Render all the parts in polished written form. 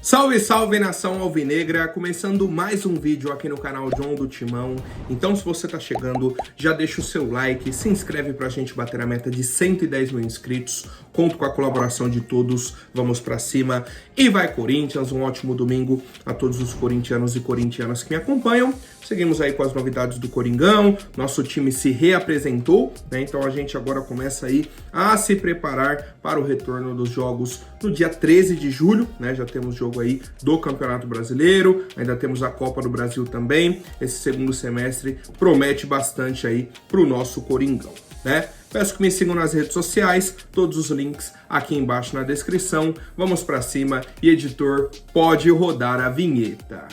Salve, salve nação alvinegra, começando mais um vídeo aqui no canal John do Timão. Então se você tá chegando, já deixa o seu like, se inscreve pra gente bater a meta de 110 mil inscritos. Conto com a colaboração de todos, vamos pra cima. E vai Corinthians, um ótimo domingo a todos os corintianos e corintianas que me acompanham. Seguimos aí com as novidades do Coringão, nosso time se reapresentou, né? Então a gente agora começa aí a se preparar para o retorno dos jogos no dia 13 de julho, né? Já temos jogo aí do Campeonato Brasileiro, ainda temos a Copa do Brasil também. Esse segundo semestre promete bastante aí para o nosso Coringão, né? Peço que me sigam nas redes sociais, todos os links aqui embaixo na descrição. Vamos para cima e editor, pode rodar a vinheta.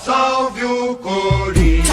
Salve o Corinthians!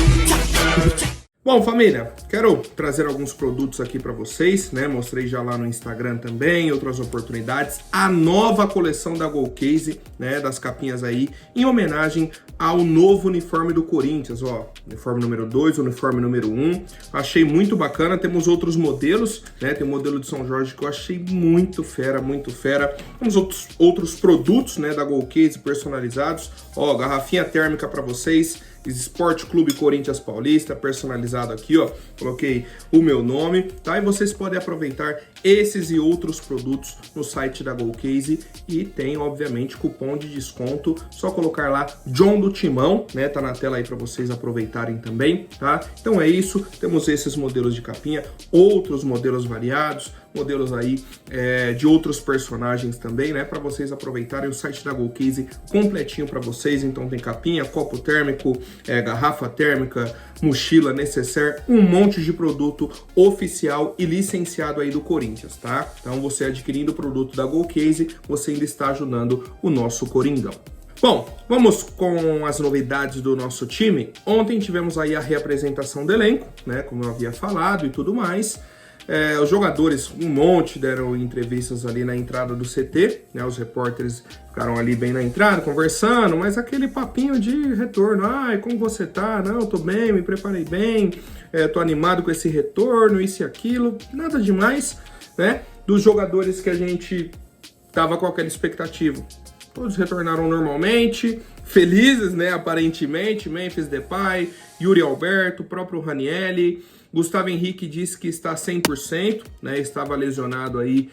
Bom, família, quero trazer alguns produtos aqui para vocês, né? Mostrei já lá no Instagram também, outras oportunidades. A nova coleção da Golcase, né? Das capinhas aí, em homenagem ao novo uniforme do Corinthians, ó. Uniforme número 2, uniforme número 1. Achei muito bacana. Temos outros modelos, né? Tem o modelo de São Jorge que eu achei muito fera, muito fera. Temos outros produtos, né? Da Golcase personalizados. Ó, garrafinha térmica para vocês. Esporte Clube Corinthians Paulista, personalizado aqui, ó, coloquei o meu nome, tá? E vocês podem aproveitar esses e outros produtos no site da Golcase e tem, obviamente, cupom de desconto, só colocar lá John do Timão, né? Tá na tela aí para vocês aproveitarem também, tá? Então é isso, temos esses modelos de capinha, outros modelos variados, modelos aí de outros personagens também, né? Para vocês aproveitarem o site da Golcase completinho para vocês. Então tem capinha, copo térmico, garrafa térmica, mochila, necessaire, um monte de produto oficial e licenciado aí do Corinthians, tá? Então você adquirindo o produto da Golcase, você ainda está ajudando o nosso Coringão. Bom, vamos com as novidades do nosso time. Ontem tivemos aí a reapresentação do elenco, né? Como eu havia falado e tudo mais. Os jogadores, um monte, deram entrevistas ali na entrada do CT, né? Os repórteres ficaram ali bem na entrada, conversando, mas aquele papinho de retorno. Ai, como você tá? Não, tô bem, me preparei bem, tô animado com esse retorno, isso e aquilo. Nada demais, né? Dos jogadores que a gente tava com aquela expectativa. Todos retornaram normalmente, felizes, né? Aparentemente, Memphis Depay, Yuri Alberto, o próprio Ranieri. Gustavo Henrique disse que está 100%, né? Estava lesionado aí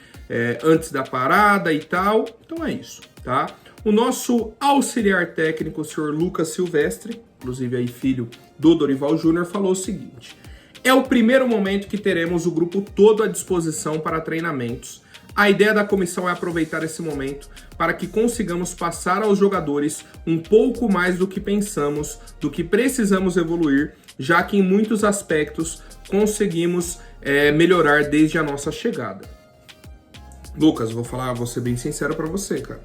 antes da parada e tal. Então é isso, tá? O nosso auxiliar técnico, o senhor Lucas Silvestre, inclusive aí filho do Dorival Júnior, falou o seguinte: é o primeiro momento que teremos o grupo todo à disposição para treinamentos. A ideia da comissão é aproveitar esse momento para que consigamos passar aos jogadores um pouco mais do que pensamos, do que precisamos evoluir, já que em muitos aspectos conseguimos melhorar desde a nossa chegada. Lucas, vou ser bem sincero para você, cara.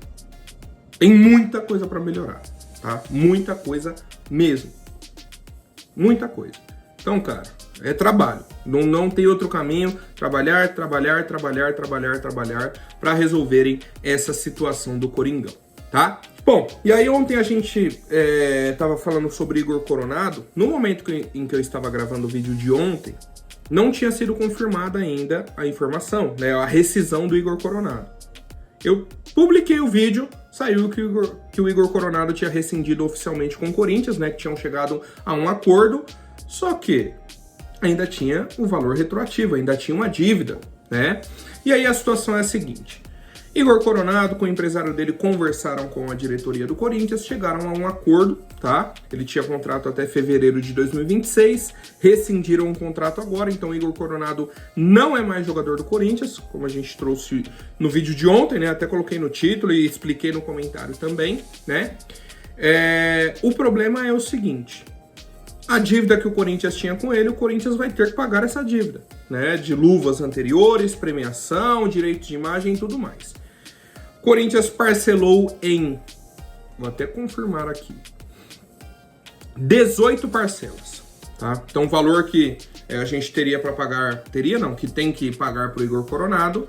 Tem muita coisa para melhorar, tá? Muita coisa mesmo. Muita coisa. Então, cara, é trabalho. Não tem outro caminho. Trabalhar para resolverem essa situação do Coringão, tá? Bom, e aí ontem a gente tava falando sobre Igor Coronado. No momento em que eu estava gravando o vídeo de ontem, não tinha sido confirmada ainda a informação, né? A rescisão do Igor Coronado. Eu publiquei o vídeo, saiu que o Igor Coronado tinha rescindido oficialmente com o Corinthians, né? Que tinham chegado a um acordo, só que ainda tinha o valor retroativo, ainda tinha uma dívida, né? E aí a situação é a seguinte: Igor Coronado com o empresário dele conversaram com a diretoria do Corinthians, chegaram a um acordo, tá? Ele tinha contrato até fevereiro de 2026, rescindiram o contrato agora, então Igor Coronado não é mais jogador do Corinthians, como a gente trouxe no vídeo de ontem, né? Até coloquei no título e expliquei no comentário também, né? O problema é o seguinte: a dívida que o Corinthians tinha com ele, o Corinthians vai ter que pagar essa dívida, né? De luvas anteriores, premiação, direito de imagem e tudo mais. O Corinthians parcelou em, vou até confirmar aqui, 18 parcelas, tá? Então o valor que a gente teria para pagar, que tem que pagar para o Igor Coronado,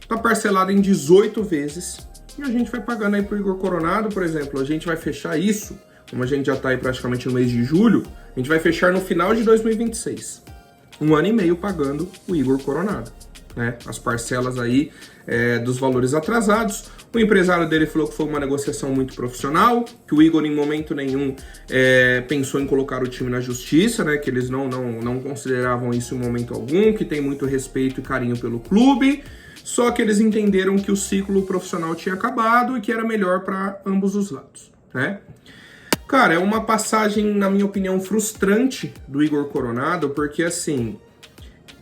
tá parcelado em 18 vezes e a gente vai pagando aí para o Igor Coronado, por exemplo, a gente vai fechar isso. Como a gente já está aí praticamente no mês de julho, a gente vai fechar no final de 2026. 1 ano e meio pagando o Igor Coronado, né? As parcelas aí dos valores atrasados. O empresário dele falou que foi uma negociação muito profissional, que o Igor em momento nenhum pensou em colocar o time na justiça, né, que eles não consideravam isso em momento algum, que tem muito respeito e carinho pelo clube, só que eles entenderam que o ciclo profissional tinha acabado e que era melhor para ambos os lados, né? Cara, é uma passagem, na minha opinião, frustrante do Igor Coronado, porque, assim,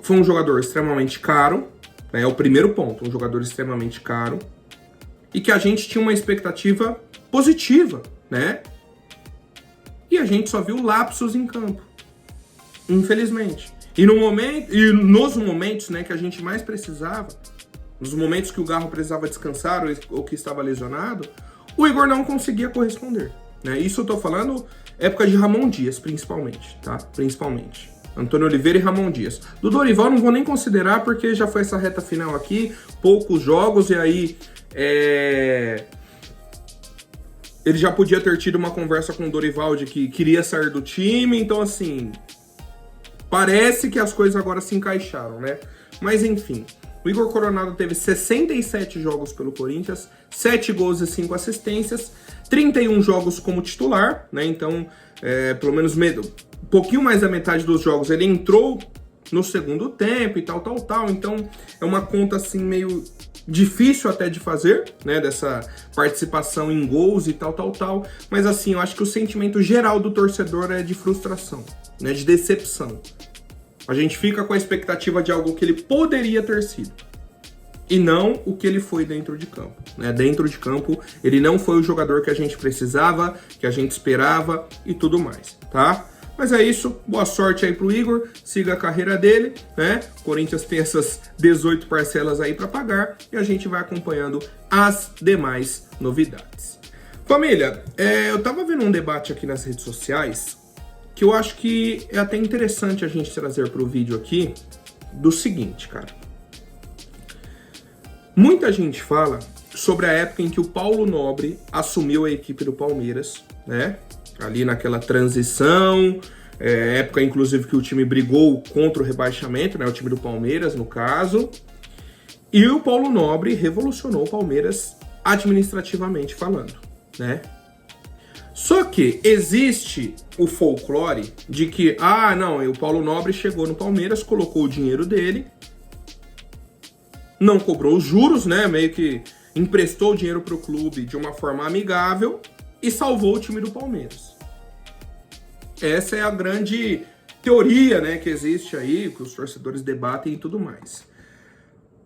foi um jogador extremamente caro, né? É o primeiro ponto, um jogador extremamente caro, e que a gente tinha uma expectativa positiva, né? E a gente só viu lapsos em campo, infelizmente. E nos momentos, né, que a gente mais precisava, nos momentos que o Garro precisava descansar ou que estava lesionado, o Igor não conseguia corresponder. Né? Isso eu tô falando época de Ramon Dias, principalmente, tá? Principalmente. Antônio Oliveira e Ramon Dias. Do Dorival não vou nem considerar, porque já foi essa reta final aqui, poucos jogos, e aí ele já podia ter tido uma conversa com o Dorival de que queria sair do time, então assim, parece que as coisas agora se encaixaram, né? Mas enfim, o Igor Coronado teve 67 jogos pelo Corinthians, 7 gols e 5 assistências, 31 jogos como titular, né? Então, pelo menos um pouquinho mais da metade dos jogos ele entrou no segundo tempo e tal. Então, é uma conta assim meio difícil até de fazer, né? Dessa participação em gols e tal. Mas assim, eu acho que o sentimento geral do torcedor é de frustração, né? De decepção. A gente fica com a expectativa de algo que ele poderia ter sido. E não o que ele foi dentro de campo, né? Dentro de campo, ele não foi o jogador que a gente precisava, que a gente esperava e tudo mais, tá? Mas é isso, boa sorte aí pro Igor, siga a carreira dele, né? O Corinthians tem essas 18 parcelas aí para pagar e a gente vai acompanhando as demais novidades. Família, eu tava vendo um debate aqui nas redes sociais que eu acho que é até interessante a gente trazer pro vídeo aqui, do seguinte, cara. Muita gente fala sobre a época em que o Paulo Nobre assumiu a equipe do Palmeiras, né? Ali naquela transição, época inclusive que o time brigou contra o rebaixamento, né? O time do Palmeiras, no caso. E o Paulo Nobre revolucionou o Palmeiras administrativamente falando, né? Só que existe o folclore de que, não, o Paulo Nobre chegou no Palmeiras, colocou o dinheiro dele, não cobrou os juros, né? Meio que emprestou o dinheiro para o clube de uma forma amigável e salvou o time do Palmeiras. Essa é a grande teoria, né, que existe aí, que os torcedores debatem e tudo mais.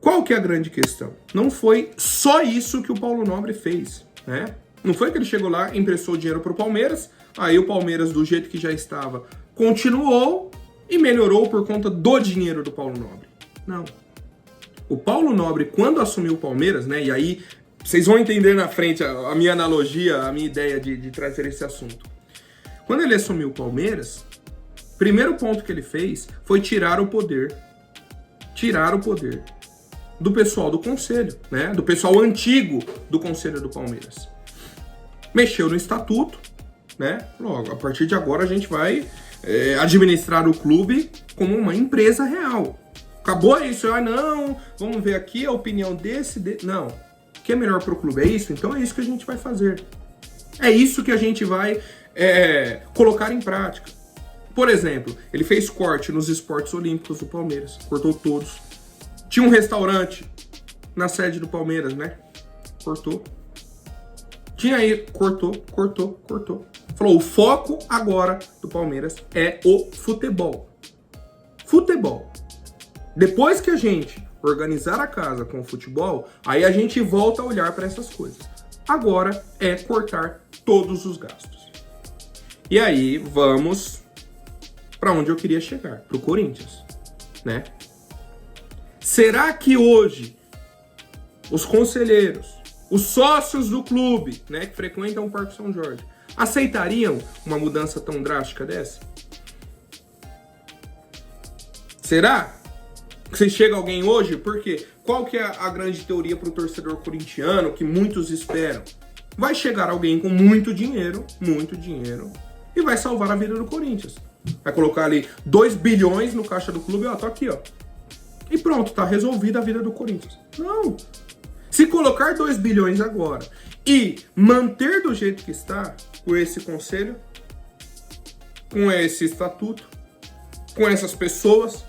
Qual que é a grande questão? Não foi só isso que o Paulo Nobre fez, né? Não foi que ele chegou lá, emprestou o dinheiro para o Palmeiras, aí o Palmeiras, do jeito que já estava, continuou e melhorou por conta do dinheiro do Paulo Nobre. Não. O Paulo Nobre, quando assumiu o Palmeiras, né, e aí vocês vão entender na frente a minha analogia, a minha ideia de trazer esse assunto. Quando ele assumiu o Palmeiras, o primeiro ponto que ele fez foi tirar o poder do pessoal do conselho, né, do pessoal antigo do conselho do Palmeiras. Mexeu no estatuto, né, logo, a partir de agora a gente vai administrar o clube como uma empresa real. Acabou isso, não, vamos ver aqui a opinião não, o que é melhor para o clube, é isso? Então é isso que a gente vai fazer. É isso que a gente vai colocar em prática. Por exemplo, ele fez corte nos esportes olímpicos do Palmeiras, cortou todos. Tinha um restaurante na sede do Palmeiras, né? Cortou. Tinha aí, cortou. Falou, o foco agora do Palmeiras é o futebol. Futebol. Depois que a gente organizar a casa com o futebol, aí a gente volta a olhar para essas coisas. Agora é cortar todos os gastos. E aí vamos para onde eu queria chegar, para o Corinthians, né? Será que hoje os conselheiros, os sócios do clube, né, que frequentam o Parque São Jorge, aceitariam uma mudança tão drástica dessa? Será? Se chega alguém hoje, porque qual que é a grande teoria para o torcedor corintiano que muitos esperam? Vai chegar alguém com muito dinheiro, e vai salvar a vida do Corinthians. Vai colocar ali 2 bilhões no caixa do clube, ó, tá aqui, ó. E pronto, tá resolvida a vida do Corinthians. Não, Se colocar 2 bilhões agora e manter do jeito que está, com esse conselho, com esse estatuto, com essas pessoas,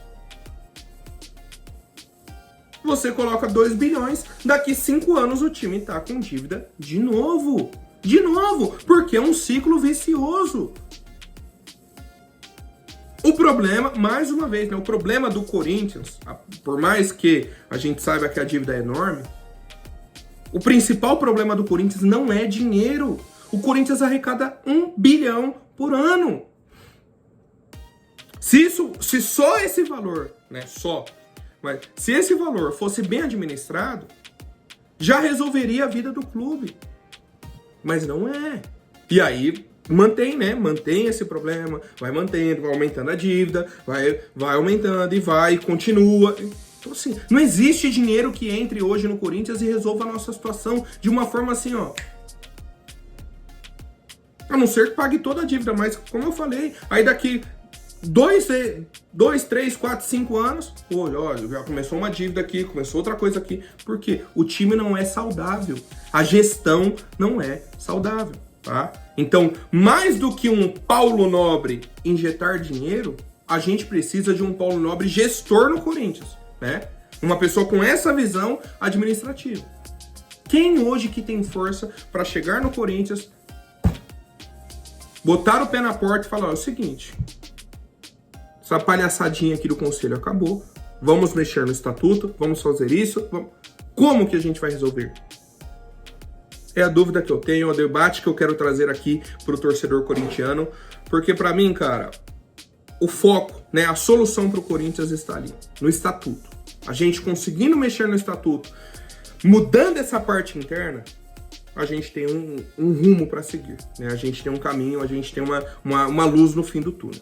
você coloca 2 bilhões, daqui 5 anos o time tá com dívida de novo. De novo, porque é um ciclo vicioso. O problema, mais uma vez, né, o problema do Corinthians, por mais que a gente saiba que a dívida é enorme, o principal problema do Corinthians não é dinheiro. O Corinthians arrecada 1 bilhão por ano. Se só esse valor, né, mas se esse valor fosse bem administrado, já resolveria a vida do clube. Mas não é. E aí mantém esse problema, vai mantendo, vai aumentando a dívida, vai aumentando e continua. Então assim, não existe dinheiro que entre hoje no Corinthians e resolva a nossa situação de uma forma assim, ó. A não ser que pague toda a dívida, mas como eu falei, aí daqui 2, 3, 4, 5 anos, olha, já começou uma dívida aqui, começou outra coisa aqui. Por quê? O time não é saudável. A gestão não é saudável, tá? Então, mais do que um Paulo Nobre injetar dinheiro, a gente precisa de um Paulo Nobre gestor no Corinthians, né? Uma pessoa com essa visão administrativa. Quem hoje que tem força para chegar no Corinthians, botar o pé na porta e falar, ó, é o seguinte... Essa palhaçadinha aqui do conselho acabou. Vamos mexer no estatuto, vamos fazer isso. Como que a gente vai resolver? É a dúvida que eu tenho, é o debate que eu quero trazer aqui pro torcedor corintiano. Porque pra mim, cara, o foco, né, a solução pro Corinthians está ali, no estatuto. A gente conseguindo mexer no estatuto, mudando essa parte interna, a gente tem um rumo para seguir, né? A gente tem um caminho, a gente tem uma luz no fim do túnel.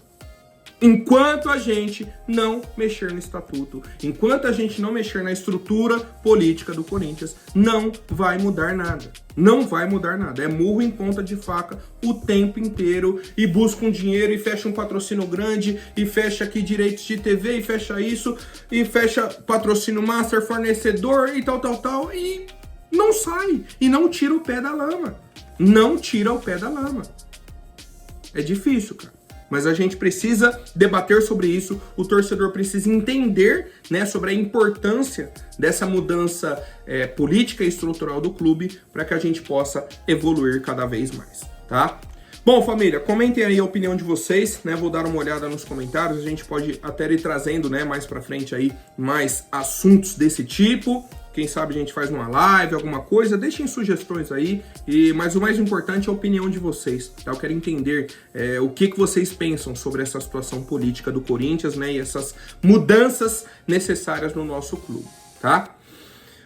Enquanto a gente não mexer no estatuto, enquanto a gente não mexer na estrutura política do Corinthians, não vai mudar nada. Não vai mudar nada. É murro em ponta de faca o tempo inteiro e busca um dinheiro e fecha um patrocínio grande e fecha aqui direitos de TV e fecha isso e fecha patrocínio master, fornecedor e tal e não sai e não tira o pé da lama. Não tira o pé da lama. É difícil, cara. Mas a gente precisa debater sobre isso, o torcedor precisa entender, né, sobre a importância dessa mudança política e estrutural do clube para que a gente possa evoluir cada vez mais, tá? Bom, família, comentem aí a opinião de vocês, né? Vou dar uma olhada nos comentários, a gente pode até ir trazendo, né, mais para frente aí mais assuntos desse tipo. Quem sabe a gente faz uma live, alguma coisa, deixem sugestões aí, mas o mais importante é a opinião de vocês, tá? Eu quero entender o que vocês pensam sobre essa situação política do Corinthians, né, e essas mudanças necessárias no nosso clube, tá?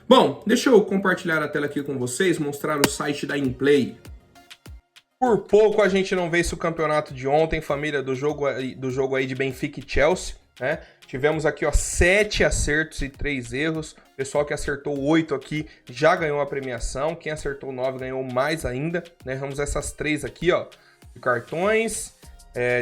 Bom, deixa eu compartilhar a tela aqui com vocês, mostrar o site da Inplay. Por pouco a gente não vence o campeonato de ontem, família, do jogo aí de Benfica e Chelsea, né? Tivemos aqui, ó, 7 acertos e 3 erros. O pessoal que acertou 8 aqui já ganhou a premiação. Quem acertou 9 ganhou mais ainda, né? Vamos essas 3 aqui, ó, de cartões,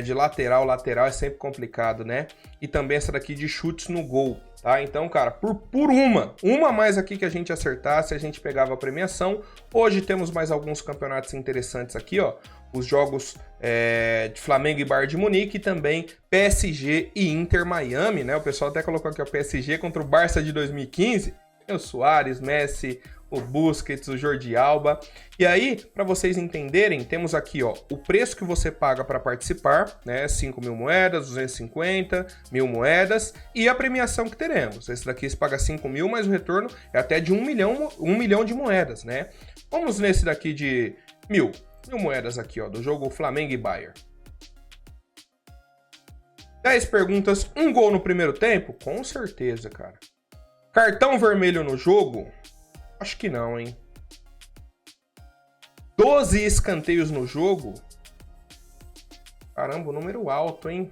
de lateral é sempre complicado, né? E também essa daqui de chutes no gol, tá? Então, cara, por uma a mais aqui que a gente acertasse, a gente pegava a premiação. Hoje temos mais alguns campeonatos interessantes aqui, ó. Os jogos de Flamengo e Bayern de Munique e também PSG e Inter Miami, né? O pessoal até colocou aqui o PSG contra o Barça de 2015. O Suárez, Messi, o Busquets, o Jordi Alba. E aí, para vocês entenderem, temos aqui, ó, o preço que você paga para participar, né? 5.000 moedas, 250, 1.000 moedas e a premiação que teremos. Esse daqui se paga 5.000, mas o retorno é até de 1 milhão de moedas, né? Vamos nesse daqui de 1.000 moedas aqui, ó, do jogo Flamengo e Bayern. 10 perguntas, 1 gol no primeiro tempo? Com certeza, cara. Cartão vermelho no jogo? Acho que não, hein? 12 escanteios no jogo? Caramba, número alto, hein?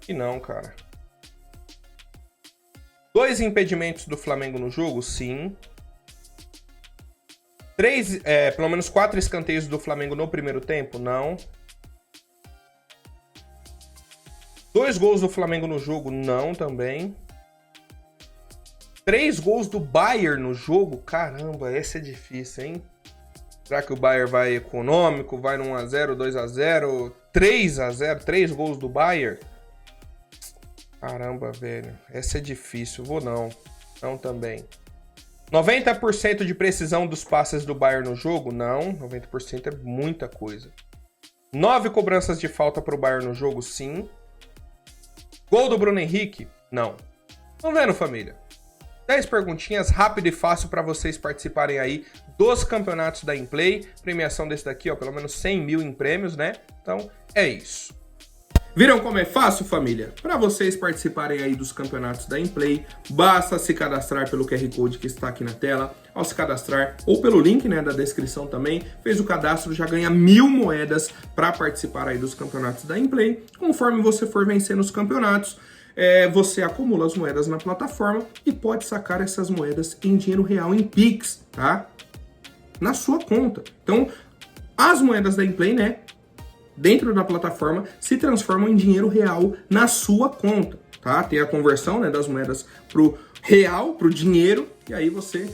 E não, cara. 2 impedimentos do Flamengo no jogo? Sim. Pelo menos 4 escanteios do Flamengo no primeiro tempo? Não. 2 gols do Flamengo no jogo? Não, também. 3 gols do Bayern no jogo? Caramba, essa é difícil, hein? Será que o Bayern vai econômico? Vai no 1x0, 2x0, 3x0? 3 gols do Bayern? Caramba, velho. Essa é difícil. Vou não. Não também. 90% de precisão dos passes do Bayern no jogo? Não. 90% é muita coisa. 9 cobranças de falta pro Bayern no jogo? Sim. Gol do Bruno Henrique? Não. Vamos vendo, família. 10 perguntinhas, rápido e fácil para vocês participarem aí dos campeonatos da Inplay. Premiação desse daqui, ó, pelo menos 100 mil em prêmios, né? Então, é isso. Viram como é fácil, família? Para vocês participarem aí dos campeonatos da Inplay, basta se cadastrar pelo QR Code que está aqui na tela. Ao se cadastrar, ou pelo link, né, da descrição também, fez o cadastro, já ganha 1000 moedas para participar aí dos campeonatos da Inplay. Conforme você for vencendo os campeonatos, você acumula as moedas na plataforma e pode sacar essas moedas em dinheiro real, em Pix, tá? Na sua conta. Então, as moedas da Inplay, né, dentro da plataforma, se transformam em dinheiro real na sua conta, tá? Tem a conversão, né, das moedas pro real, pro dinheiro, e aí você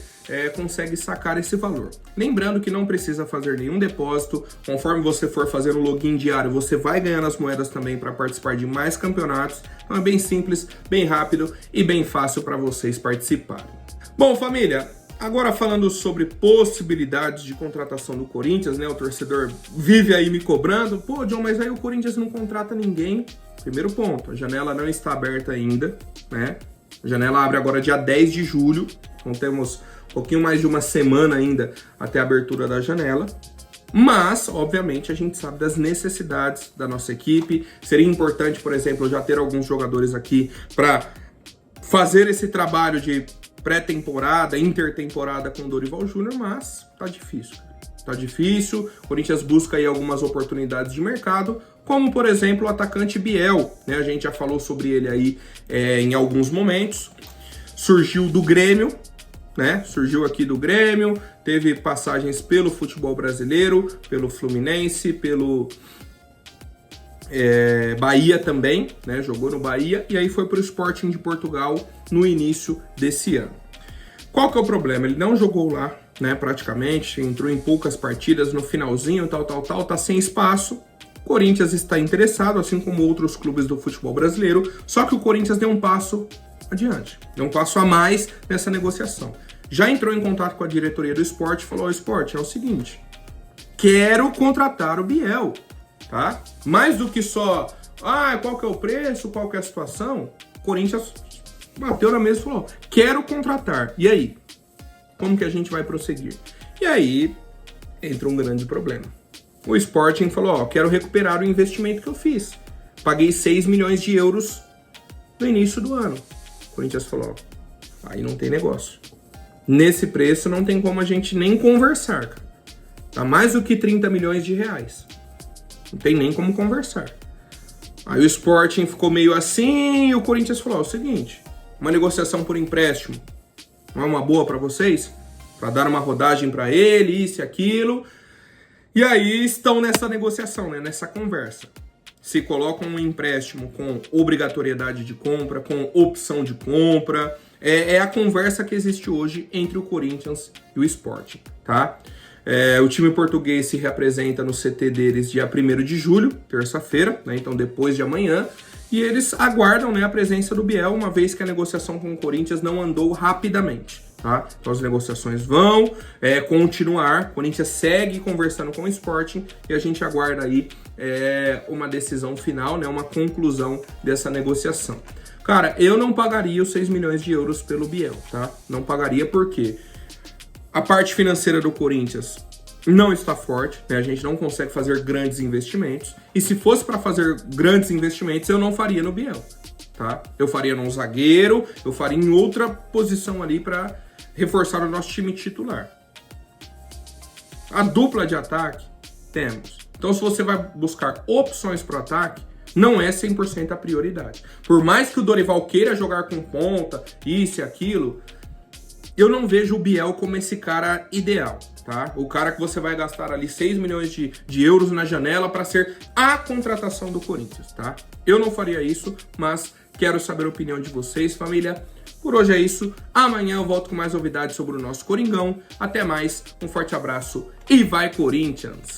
consegue sacar esse valor. Lembrando que não precisa fazer nenhum depósito, conforme você for fazer o login diário, você vai ganhando as moedas também para participar de mais campeonatos. Então é bem simples, bem rápido e bem fácil para vocês participarem. Bom, família, agora falando sobre possibilidades de contratação do Corinthians, né? O torcedor vive aí me cobrando. Pô, John, mas aí o Corinthians não contrata ninguém. Primeiro ponto, a janela não está aberta ainda, né? A janela abre agora dia 10 de julho, então temos um pouquinho mais de uma semana ainda até a abertura da janela. Mas, obviamente, a gente sabe das necessidades da nossa equipe. Seria importante, por exemplo, já ter alguns jogadores aqui para fazer esse trabalho de pré-temporada, intertemporada com o Dorival Júnior, mas tá difícil. Tá difícil, o Corinthians busca aí algumas oportunidades de mercado, como, por exemplo, o atacante Biel, né? A gente já falou sobre ele aí em alguns momentos. Surgiu do Grêmio, né? Surgiu aqui do Grêmio, teve passagens pelo futebol brasileiro, pelo Fluminense, pelo Bahia também, né? Jogou no Bahia e aí foi para o Sporting de Portugal no início desse ano. Qual que é o problema? Ele não jogou lá, né? Praticamente, entrou em poucas partidas no finalzinho, tá sem espaço. O Corinthians está interessado, assim como outros clubes do futebol brasileiro, só que o Corinthians deu um passo adiante, deu um passo a mais nessa negociação. Já entrou em contato com a diretoria do Sport e falou: Sport, é o seguinte, quero contratar o Biel, tá? Mais do que só, qual que é o preço, qual que é a situação, o Corinthians bateu na mesa e falou: quero contratar. E aí? Como que a gente vai prosseguir? E aí entra um grande problema. O Sporting falou: quero recuperar o investimento que eu fiz. Paguei 6 milhões de euros no início do ano. O Corinthians falou: aí não tem negócio. Nesse preço não tem como a gente nem conversar, cara. Tá mais do que 30 milhões de reais. Não tem nem como conversar. Aí o Sporting ficou meio assim e o Corinthians falou: o seguinte, uma negociação por empréstimo não é uma boa para vocês? Para dar uma rodagem para ele, isso e aquilo. E aí estão nessa negociação, né? Nessa conversa. Se colocam um empréstimo com obrigatoriedade de compra, com opção de compra. É a conversa que existe hoje entre o Corinthians e o Sporting, tá? O time português se reapresenta no CT deles dia 1º de julho, terça-feira, né? Então depois de amanhã. E eles aguardam, né, a presença do Biel, uma vez que a negociação com o Corinthians não andou rapidamente, tá? Então as negociações vão continuar, o Corinthians segue conversando com o Sporting e a gente aguarda aí uma decisão final, né, uma conclusão dessa negociação. Cara, eu não pagaria os 6 milhões de euros pelo Biel, tá? Não pagaria porque a parte financeira do Corinthians não está forte, né? A gente não consegue fazer grandes investimentos. E se fosse para fazer grandes investimentos, eu não faria no Biel, tá? Eu faria num zagueiro, eu faria em outra posição ali para reforçar o nosso time titular. A dupla de ataque, temos. Então, se você vai buscar opções para o ataque, não é 100% a prioridade. Por mais que o Dorival queira jogar com ponta, isso e aquilo, eu não vejo o Biel como esse cara ideal, tá? O cara que você vai gastar ali 6 milhões de euros na janela para ser a contratação do Corinthians, tá? Eu não faria isso, mas quero saber a opinião de vocês, família. Por hoje é isso. Amanhã eu volto com mais novidades sobre o nosso Coringão. Até mais, um forte abraço e vai Corinthians!